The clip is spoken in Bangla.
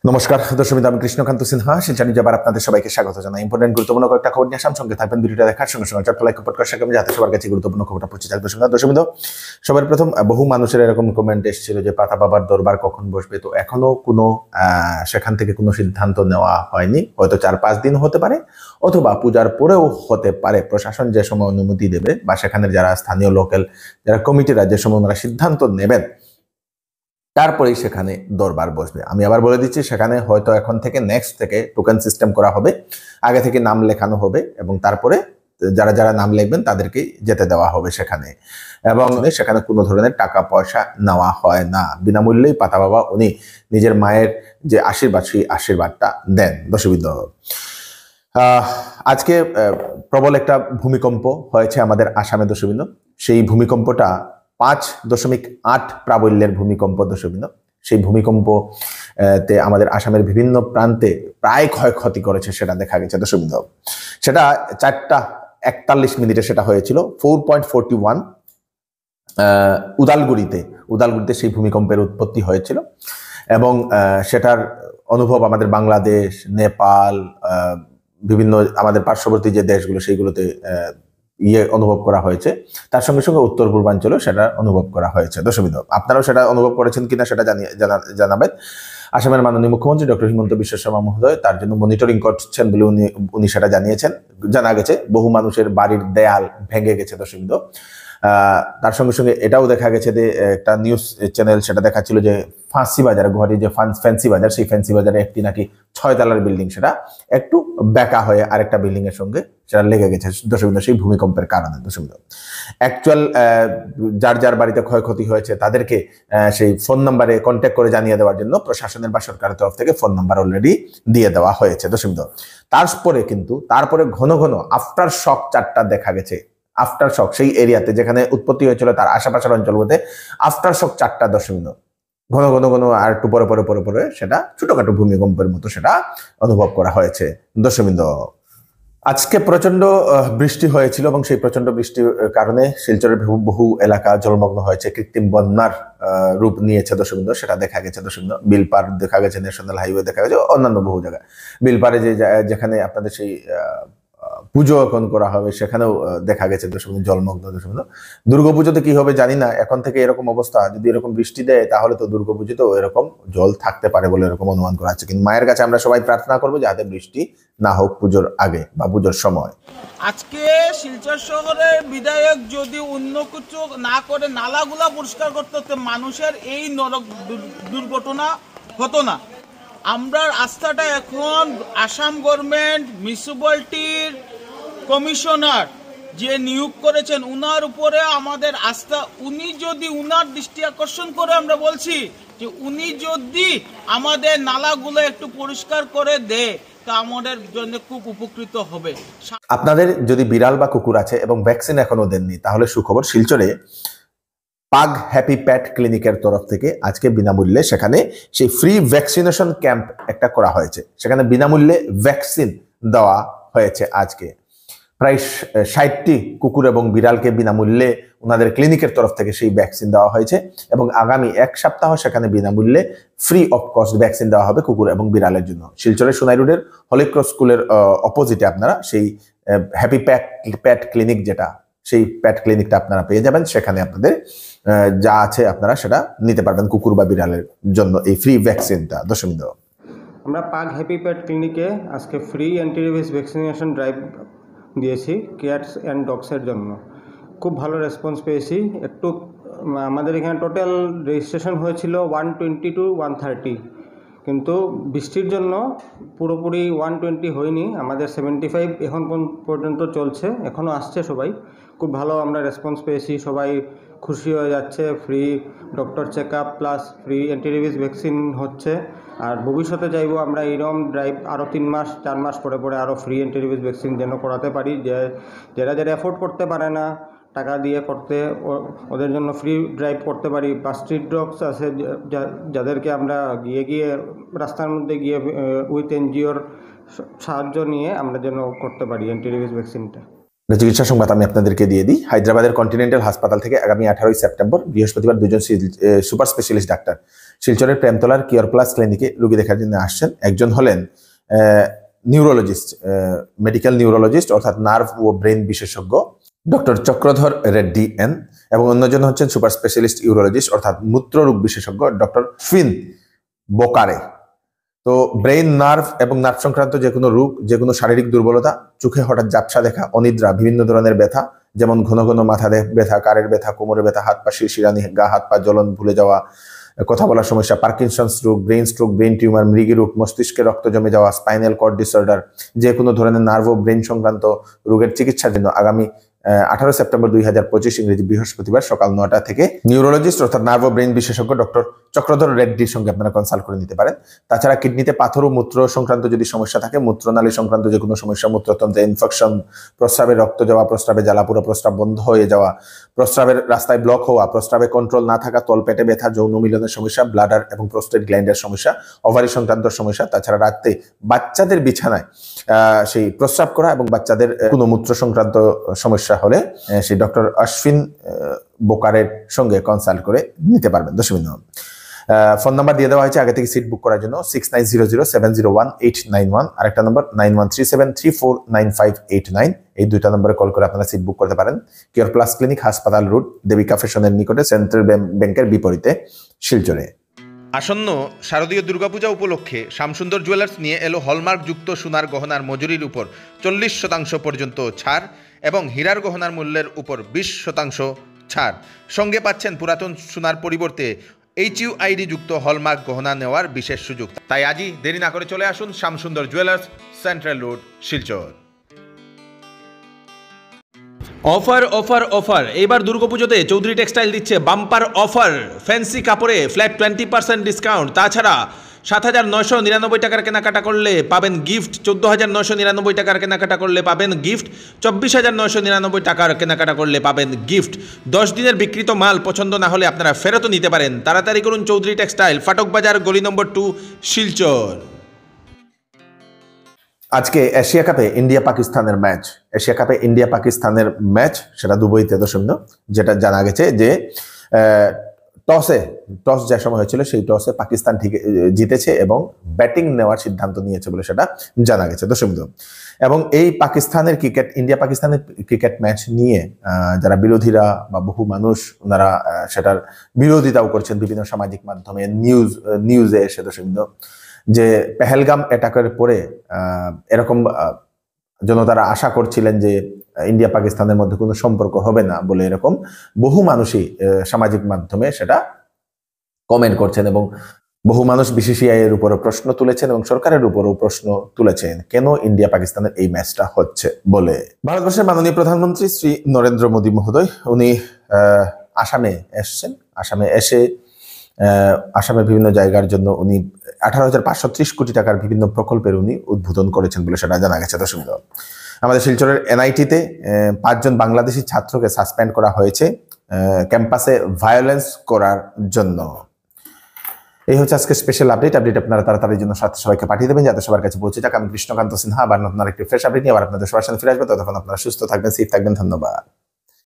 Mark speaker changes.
Speaker 1: নমস্কার দর্শক, আমি কৃষ্ণকান্ত সিনহা শিলচর নিউজে আবার আপনাদের সবাইকে স্বাগত জানাই। ইম্পর্টেন্ট গুরুত্বপূর্ণ কয়েকটা খবর নিয়ে সঙ্গে থাকবেন। ভিডিওটা দেখার সঙ্গে সঙ্গে চট্ট লাইক করার সঙ্গে যাতে সবার কাছে গুরুত্বপূর্ণ খবরটা পৌঁছে যায়। দর্শক সবার প্রথম বহু মানুষের এরকম কমেন্ট এসেছিল যে পাতা বাবার দরবার কখন বসবে, তো এখনো কোনো সেখান থেকে কোনো সিদ্ধান্ত নেওয়া হয়নি। হয়তো 4-5 দিন হতে পারে, অথবা পূজার পরেও হতে পারে। প্রশাসন যে সময় অনুমতি দেবে বা সেখানের যারা স্থানীয় লোকাল যারা কমিটিরা যে সময় ওনারা সিদ্ধান্ত নেবেন, তারপরেই সেখানে দরবার বসবে। আমি আবার বলে দিচ্ছি, সেখানে হয়তো এখন থেকে নেক্সট থেকে টোকেন সিস্টেম করা হবে, আগে থেকে নাম লেখানো হবে এবং তারপরে যারা যারা নাম লিখবেন তাদেরকেই যেতে দেওয়া হবে সেখানে। এবং সেখানে কোনো ধরনের টাকা পয়সা নেওয়া হয় না, বিনামূল্যেই পাতা বাবা উনি নিজের মায়ের যে আশীর্বাদ সেই আশীর্বাদটা দেন। দর্শকবৃন্দ, আজকে প্রবল একটা ভূমিকম্প হয়েছে আমাদের আসামে। দর্শকবৃন্দ, সেই ভূমিকম্পটা 5.8 প্রাবল্যের ভূমিকম্প। দর্শকবৃন্দ, সেই ভূমিকম্প তে আমাদের আসামের বিভিন্ন প্রান্তে প্রায় ক্ষয়ক্ষতি করেছে সেটা দেখা গেছে। দর্শকবৃন্দ, সেটা 4:41 সেটা হয়েছিল। 4.41 উদালগুড়িতে সেই ভূমিকম্পের উৎপত্তি হয়েছিল এবং সেটার অনুভব আমাদের বাংলাদেশ, নেপাল, বিভিন্ন আমাদের পার্শ্ববর্তী যে দেশগুলো সেইগুলোতে অনুভব করা হয়েছে। তার সঙ্গে সঙ্গে উত্তর পূর্বাঞ্চলেও সেটা অনুভব করা হয়েছে। দর্শকবৃন্দ, আপনারাও সেটা অনুভব করেছেন কিনা সেটা জানাবেন। আসামের মাননীয় মুখ্যমন্ত্রী ডক্টর হিমন্ত বিশ্ব শর্মা মহোদয় তার জন্য মনিটরিং করছেন বলে উনি সেটা জানিয়েছেন। জানা গেছে বহু মানুষের বাড়ির দেয়াল ভেঙে গেছে। দর্শকবৃন্দ, তার সঙ্গে সঙ্গে এটাও দেখা গেছে যে একটা নিউজ চ্যানেল সেটা দেখাচ্ছিল যে ফাঁসি বাজার, গুয়াহাটির যে ফ্যান্সি বাজার, সেই ফ্যান্সি বাজারে একটি নাকি 6 তলার বিল্ডিং সেটা একটু বেঁকা হয়ে আরেকটা বিল্ডিং এর সঙ্গে সেটা লেগে গেছে। দর্শকবৃন্দ, সেই ভূমিকম্পের কারণে। দর্শকবৃন্দ, অ্যাকচুয়াল যার যার বাড়িতে ক্ষয়ক্ষতি হয়েছে তাদেরকে সেই ফোন নাম্বারে কন্ট্যাক্ট করে জানিয়ে দেওয়ার জন্য প্রশাসনের বা সরকারের তরফ থেকে ফোন নাম্বার অলরেডি দিয়ে দেওয়া হয়েছে। দর্শকবৃন্দ, তারপরে ঘন ঘন আফটার শক 4টা দেখা গেছে। আফটার শক সেই এরিয়াতে যেখানে উৎপত্তি হয়েছিল তার আশেপাশের অঞ্চলগুলোতে আফটার শক 4টা। দর্শকবৃন্দ, ঘন ঘন আর একটু পরে সেটা ছোটখাটো ভূমিকম্পের মতো সেটা অনুভব করা হয়েছে। দর্শকবৃন্দ, আজকে প্রচন্ড বৃষ্টি হয়েছিল এবং সেই প্রচন্ড বৃষ্টির কারণে শিলচরের বহু এলাকা জলমগ্ন হয়েছে, কৃত্রিম বন্যার রূপ নিয়েছে। দর্শকবৃন্দ, সেটা দেখা গেছে। দর্শকবৃন্দ, বিলপার দেখা গেছে, ন্যাশনাল হাইওয়ে দেখা গেছে, অন্যান্য বহু জায়গায়। বিলপারে যেখানে আপনাদের সেই পুজো এখন করা হবে সেখানেও দেখা গেছে দর্শকবৃন্দ জলমগ্ন। দর্শকবৃন্দ, দুর্গাপুজোতে কি হবে জানি না, এখন থেকে এরকম অবস্থা যদি এরকম বৃষ্টি দেয় তাহলে তো দুর্গাপুজোতেও এরকম জল থাকতে পারে বলে এরকম অনুমান করা হচ্ছে। কিন্তু মায়ের কাছে আমরা সবাই প্রার্থনা করবো যাতে বৃষ্টি না হোক পুজোর আগে বা পুজোর সময়।
Speaker 2: আজকে শিলচর শহরের বিধায়ক যদি অন্য কিছু না করে নালাগুলা পরিষ্কার করতে হতো, মানুষের এই নরক দুর্ঘটনা হতো না। আমরা আস্থাটা এখন আসাম গভর্নমেন্ট মিউনিসিপ্যালিটির কমিশনার যে নিয়োগ করেছেন উনার উপরে আমাদের আস্থা। উনি যদি উনার দৃষ্টি আকর্ষণ করে, আমরা বলছি যে উনি যদি আমাদের নালাগুলো একটু পরিষ্কার করে দেয় তা আমাদের জন্য খুব উপকৃত হবে।
Speaker 1: আপনাদের যদি বিড়াল বা কুকুর আছে এবং ভ্যাকসিন এখনো দেননি তাহলে সুখবর, শিলচরে পাগ হ্যাপি প্যাট ক্লিনিকের তরফ থেকে আজকে বিনামূল্যে সেখানে সেই ফ্রি ভ্যাকসিনেশন ক্যাম্প একটা করা হয়েছে। সেখানে বিনামূল্যে ভ্যাকসিন দেওয়া হয়েছে। আজকে প্রায় 60টি কুকুর এবং বিড়ালকে বিনামূল্যে ওনাদের ক্লিনিকের তরফ থেকে সেই ভ্যাকসিন দেওয়া হয়েছে এবং আগামী 1 সপ্তাহ সেখানে বিনামূল্যে ফ্রি অফ কস্ট ভ্যাকসিন দেওয়া হবে কুকুর এবং বিড়ালের জন্য। শিলচরের সোনাই রোডের হলি ক্রস স্কুলের অপোজিটে আপনারা সেই হ্যাপি প্যাট ক্লিনিক, যেটা সেই প্যাট ক্লিনিকটা আপনারা পেয়ে যাবেন। সেখানে আপনাদের যা আছে আপনারা সেটা নিতে পারবেন কুকুর বা বিড়ালের জন্য এই ফ্রি ভ্যাকসিনটা। দর্শকবৃন্দ,
Speaker 3: আমরা পাগ হ্যাপি প্যাট ক্লিনিকে আজকে ফ্রি অ্যান্টিরেবিস ভ্যাকসিনেশন ড্রাইভ দিয়েছি ক্যাটস অ্যান্ড ডগসের জন্য। খুব ভালো রেসপন্স পেয়েছি। একটু আমাদের এখানে টোটাল রেজিস্ট্রেশন হয়েছিল 120 to 130, কিন্তু বৃষ্টির জন্য পুরোপুরি 120 হয়নি। আমাদের 75 এখন পর্যন্ত চলছে, এখনও আসছে সবাই। খুব ভালো আমরা রেসপন্স পেয়েছি, সবাই খুশি হয়ে যাচ্ছে। Free doctor check up plus free antirabies vaccine হচ্ছে। আর ভবিষ্যতে চাইবো আমরা এইরকম ড্রাইভ আরও 3 মাস 4 মাস পরে আরও ফ্রি অ্যান্টিরেবিস ভ্যাকসিন যেন করাতে পারি। যারা অ্যাফোর্ড করতে পারে না টাকা দিয়ে করতে, ওদের জন্য ফ্রি ড্রাইভ করতে পারি। বা স্ট্রিট ডগস আছে যাদেরকে আমরা গিয়ে রাস্তার মধ্যে গিয়ে উইথ এনজিওর সাহায্য নিয়ে আমরা যেন করতে পারি অ্যান্টিরেবিস ভ্যাকসিনটা।
Speaker 1: চিকিৎসা সংবাদ আমি আপনাদেরকে দিয়ে দিই। হায়দ্রাবাদের কন্টিনেন্টাল হাসপাতাল থেকে আগামী 18 সেপ্টেম্বর বৃহস্পতিবার দুজন সুপার স্পেশালিস্ট ডাক্তার শিলচরের প্রেমতলার কিওর প্লাস ক্লিনিকে রোগী দেখার জন্য আসছেন। একজন হলেন নিউরোলজিস্ট, মেডিকেল নিউরোলজিস্ট অর্থাৎ নার্ভ ও ব্রেন বিশেষজ্ঞ ডক্টর চক্রধর রেড্ডি এন, এবং অন্যজন হচ্ছেন সুপার স্পেশালিস্ট ইউরোলজিস্ট অর্থাৎ মূত্ররোগ বিশেষজ্ঞ ডক্টর ফিন বোকারে। তো ব্রেইন, নার্ভ এবং নার্ভ সংক্রান্ত যে কোনো রোগ, যে কোনো শারীরিক দুর্বলতা, চোখে হঠাৎ ঝাপসা দেখা, অনিদ্রা, বিভিন্ন ধরনের ব্যথা যেমন ঘন ঘন মাথা ব্যথা, কারের ব্যথা, কোমরে ব্যথা, হাত পা শিরশিরানি, গা হাত পা জ্বলন, ভুলে যাওয়া, কথা বলার সমস্যা, পার্কিনসন্স রোগ, ব্রেইন স্ট্রোক, ব্রেইন টিউমার, মৃগী রোগ, মস্তিষ্কে রক্ত জমে যাওয়া, স্পাইনাল কর্ড ডিসঅর্ডার, যে কোনো ধরনের নার্ভ ও ব্রেইন সংক্রান্ত রোগের চিকিৎসার জন্য আগামী 18 সেপ্টেম্বর 2025 ইংরেজি বৃহস্পতিবার সকাল 9টা থেকে নিউরোলজিস্ট অর্থাৎ নার্ভ ও ব্রেইন বিশেষজ্ঞ ডক্টর চক্রধর রেড্ডির সঙ্গে আপনারা কনসাল্ট করে নিতে পারেন। তাছাড়া কিডনিতে পাথর ও মূত্র সংক্রান্ত যদি সমস্যা থাকে, মূত্রনালী সংক্রান্ত যে কোনো সমস্যা, মূত্রতন্ত্রে ইনফেকশন, প্রস্রাবে রক্ত যাওয়া, প্রস্রাবে জ্বালাপুরা, প্রস্রাব বন্ধ হয়ে যাওয়া, প্রস্রাবের রাস্তায় ব্লক হওয়া, প্রস্রাবে কন্ট্রোল না থাকা, তলপেটে ব্যথা, যৌন মিলনের সমস্যা, ব্লাডার এবং প্রোস্টেট গ্ল্যান্ডের সমস্যা, ওভারি সংক্রান্ত সমস্যা, তাছাড়া রাতে বাচ্চাদের বিছানায় সেই প্রস্রাব করা এবং বাচ্চাদের কোনো মূত্র সংক্রান্ত সমস্যা হলে সেই ডক্টর অশ্বিন বোকারের সঙ্গে কনসাল্ট করে নিতে পারবেন। ফোন নাম্বার দিয়ে দেওয়া হয়েছে আগে থেকে সিট বুক করার জন্য 6900701891, আরেকটা নম্বর 9137349589। এই দুইটা নম্বরে কল করে আপনারা সিট বুক করতে পারেন। কিওর প্লাস ক্লিনিক, হাসপাতাল রোড, দেবিকা ফ্যাশনের নিকটে, সেন্ট্রাল ব্যাংকের বিপরীতে, শিলচরে।
Speaker 4: আসন্ন শারদীয় দুর্গাপূজা উপলক্ষে শ্যামসুন্দর জুয়েলার্স নিয়ে এলো হলমার্কযুক্ত সোনার গহনার মজুরির উপর 40% পর্যন্ত ছাড় এবং হীরার গহনার মূল্যের উপর 20% ছাড়। সঙ্গে পাচ্ছেন পুরাতন সোনার পরিবর্তে HUID যুক্ত হলমার্ক গহনা নেওয়ার বিশেষ সুযোগ। তাই আজই দেরি না করে চলে আসুন Shyamsundar jewellers, central road, Silchar.
Speaker 5: Offer offer offer! এইবার দুর্গাপুজোতে চৌধুরী টেক্সটাইল দিচ্ছে বাম্পার অফার। ফ্যান্সি কাপড়ে ফ্ল্যাট 20% ডিসকাউন্ট। তাছাড়া 7,999 টাকার কেনাকাটা করলে পাবেন গিফট, 14,999 টাকার কেনাকাটা করলে পাবেন গিফট, 24,999 টাকার কেনাকাটা করলে পাবেন গিফট। 10 দিনের বিক্রিত মাল পছন্দ না হলে আপনারা ফেরতও নিতে পারেন। তাড়াতাড়ি করুন চৌধুরী টেক্সটাইল, ফাটক বাজার, গলি নম্বর 2, শিলচর।
Speaker 1: আজকে এশিয়া কাপে ইন্ডিয়া পাকিস্তানের ম্যাচ, সেটা দুবাইতে যেটা জানা গেছে যে টস যে সময় হয়েছিল সেই টসে পাকিস্তান ঠিক জিতেছে এবং ব্যাটিং নেওয়ার সিদ্ধান্ত নিয়েছে বলে সেটা জানা গেছে। এবং এই ইন্ডিয়া পাকিস্তানের ক্রিকেট ম্যাচ নিয়ে যারা বিরোধীরা বা বহু মানুষ ওনারা সেটার বিরোধিতাও করছেন বিভিন্ন সামাজিক মাধ্যমে, নিউজে এসে যে পেহেলগাম অ্যাটাকের পরে এরকম জনতারা আশা করছিলেন যে ইন্ডিয়া পাকিস্তানের মধ্যে কোনো সম্পর্ক হবে না বলে এরকম বহু মানুষই সামাজিক মাধ্যমে সেটা কমেন্ট করছেন এবং বহু মানুষ BCCI এর উপরও প্রশ্ন তুলেছেন এবং সরকারের উপরও প্রশ্ন তুলেছেন কেন ইন্ডিয়া পাকিস্তানের এই ম্যাচটা হচ্ছে বলে। ভারতবর্ষের মাননীয় প্রধানমন্ত্রী শ্রী নরেন্দ্র মোদী মহোদয় উনি আসামে এসছেন। আসামের বিভিন্ন জায়গার জন্য উনি 18,530 কোটি টাকার বিভিন্ন প্রকল্পের উনি উদ্বোধন করেছেন বলে সেটা জানা গেছে। আমাদের শিলচরের NIT-তে 5 জন বাংলাদেশি ছাত্রকে সাসপেন্ড করা হয়েছে ক্যাম্পাসে ভায়োলেন্স করার জন্য। এই হচ্ছে আজকে স্পেশাল আপডেট। আপনারা তাড়াতাড়ি জন্য সবাইকে পাঠিয়ে দেবেন যাতে সবার কাছে পৌঁছে যাক। আমি কৃষ্ণকান্ত সিনহা আবার নতুন আরেকটি ফ্রেশ আপডেট নিয়ে আবার আপনাদের সবার সাথে ফিরে আসবো। ততক্ষণ আপনারা সুস্থ থাকবেন, সেফ থাকবেন। ধন্যবাদ।